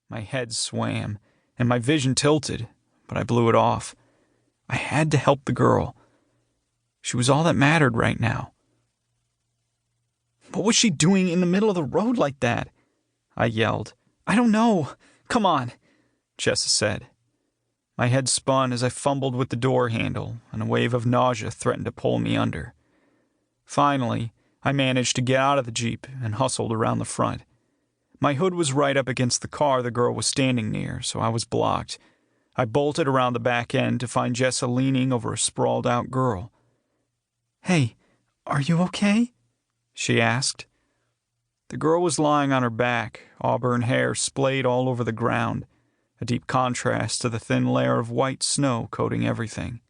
My head swam, and my vision tilted, but I blew it off. I had to help the girl. She was all that mattered right now. What was she doing in the middle of the road like that? I yelled. I don't know. Come on, Jessa said. My head spun as I fumbled with the door handle, and a wave of nausea threatened to pull me under. Finally, I managed to get out of the Jeep and hustled around the front. My hood was right up against the car the girl was standing near, so I was blocked. I bolted around the back end to find Jessa leaning over a sprawled-out girl. Hey, are you okay? She asked. The girl was lying on her back, auburn hair splayed all over the ground, a deep contrast to the thin layer of white snow coating everything.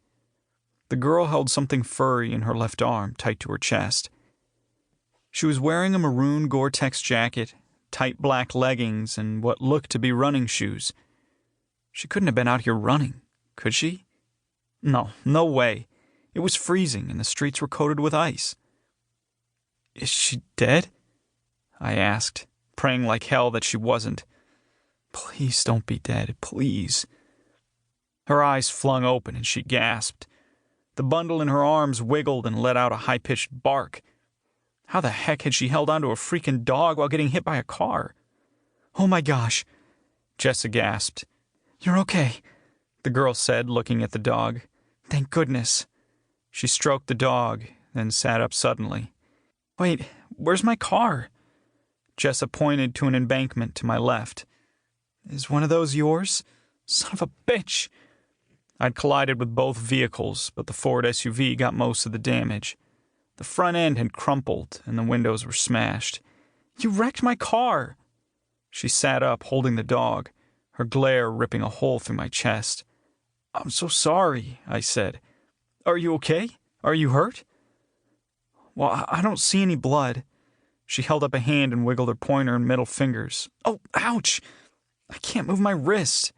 The girl held something furry in her left arm, tight to her chest. She was wearing a maroon Gore-Tex jacket, tight black leggings, and what looked to be running shoes. She couldn't have been out here running, could she? No way. It was freezing, and the streets were coated with ice. Is she dead? I asked, praying like hell that she wasn't. Please don't be dead, please. Her eyes flung open, and she gasped. The bundle in her arms wiggled and let out a high-pitched bark. How the heck had she held onto a freaking dog while getting hit by a car? Oh my gosh, Jessa gasped. You're okay, the girl said, looking at the dog. Thank goodness. She stroked the dog, then sat up suddenly. Wait, where's my car? Jessa pointed to an embankment to my left. Is one of those yours? Son of a bitch! I'd collided with both vehicles, but the Ford SUV got most of the damage. The front end had crumpled, and the windows were smashed. You wrecked my car! She sat up, holding the dog, her glare ripping a hole through my chest. I'm so sorry, I said. Are you okay? Are you hurt? Well, I don't see any blood. She held up a hand and wiggled her pointer and middle fingers. Oh, ouch! I can't move my wrist.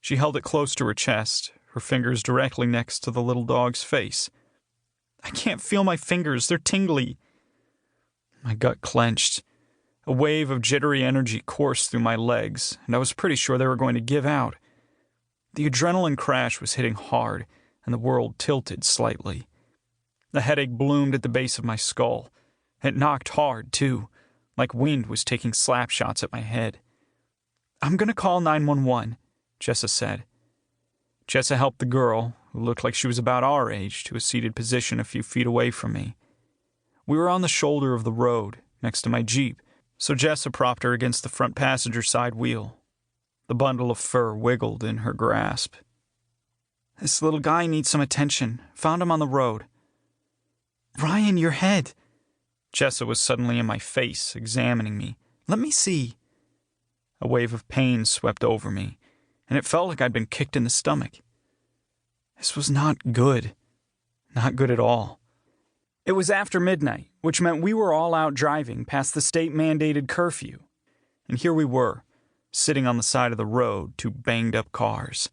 She held it close to her chest, her fingers directly next to the little dog's face. I can't feel my fingers. They're tingly. My gut clenched. A wave of jittery energy coursed through my legs, and I was pretty sure they were going to give out. The adrenaline crash was hitting hard, and the world tilted slightly. The headache bloomed at the base of my skull. It knocked hard, too, like wind was taking slap shots at my head. I'm going to call 911, Jessa said. Jessa helped the girl, who looked like she was about our age, to a seated position a few feet away from me. We were on the shoulder of the road, next to my Jeep, so Jessa propped her against the front passenger side wheel. The bundle of fur wiggled in her grasp. This little guy needs some attention. Found him on the road. Ryan, your head. Jessa was suddenly in my face, examining me. Let me see. A wave of pain swept over me, and it felt like I'd been kicked in the stomach. This was not good. Not good at all. It was after midnight, which meant we were all out driving past the state-mandated curfew. And here we were, sitting on the side of the road, two banged-up cars.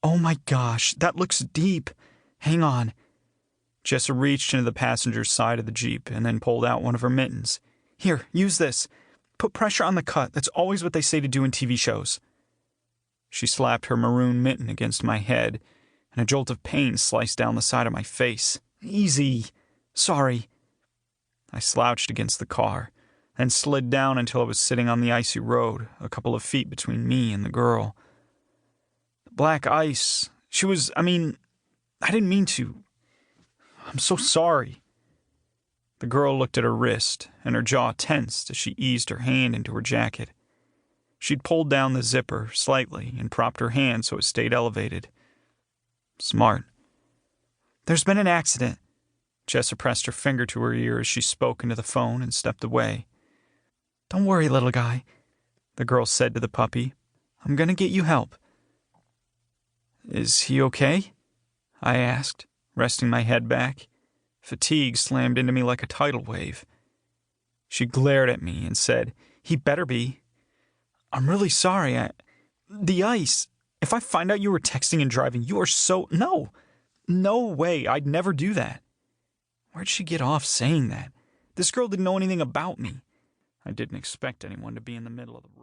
Oh my gosh, that looks deep. Hang on. Jessa reached into the passenger's side of the Jeep and then pulled out one of her mittens. Here, use this. Put pressure on the cut. That's always what they say to do in TV shows. She slapped her maroon mitten against my head, and a jolt of pain sliced down the side of my face. Easy. Sorry. I slouched against the car, and slid down until I was sitting on the icy road, a couple of feet between me and the girl. The black ice. I didn't mean to. I'm so sorry. The girl looked at her wrist, and her jaw tensed as she eased her hand into her jacket. She'd pulled down the zipper slightly and propped her hand so it stayed elevated. Smart. There's been an accident. Jessa pressed her finger to her ear as she spoke into the phone and stepped away. Don't worry, little guy, the girl said to the puppy. I'm going to get you help. Is he okay? I asked, resting my head back. Fatigue slammed into me like a tidal wave. She glared at me and said, He better be. I'm really sorry. The ice. If I find out you were texting and driving, you are so... No way. I'd never do that. Where'd she get off saying that? This girl didn't know anything about me. I didn't expect anyone to be in the middle of the road.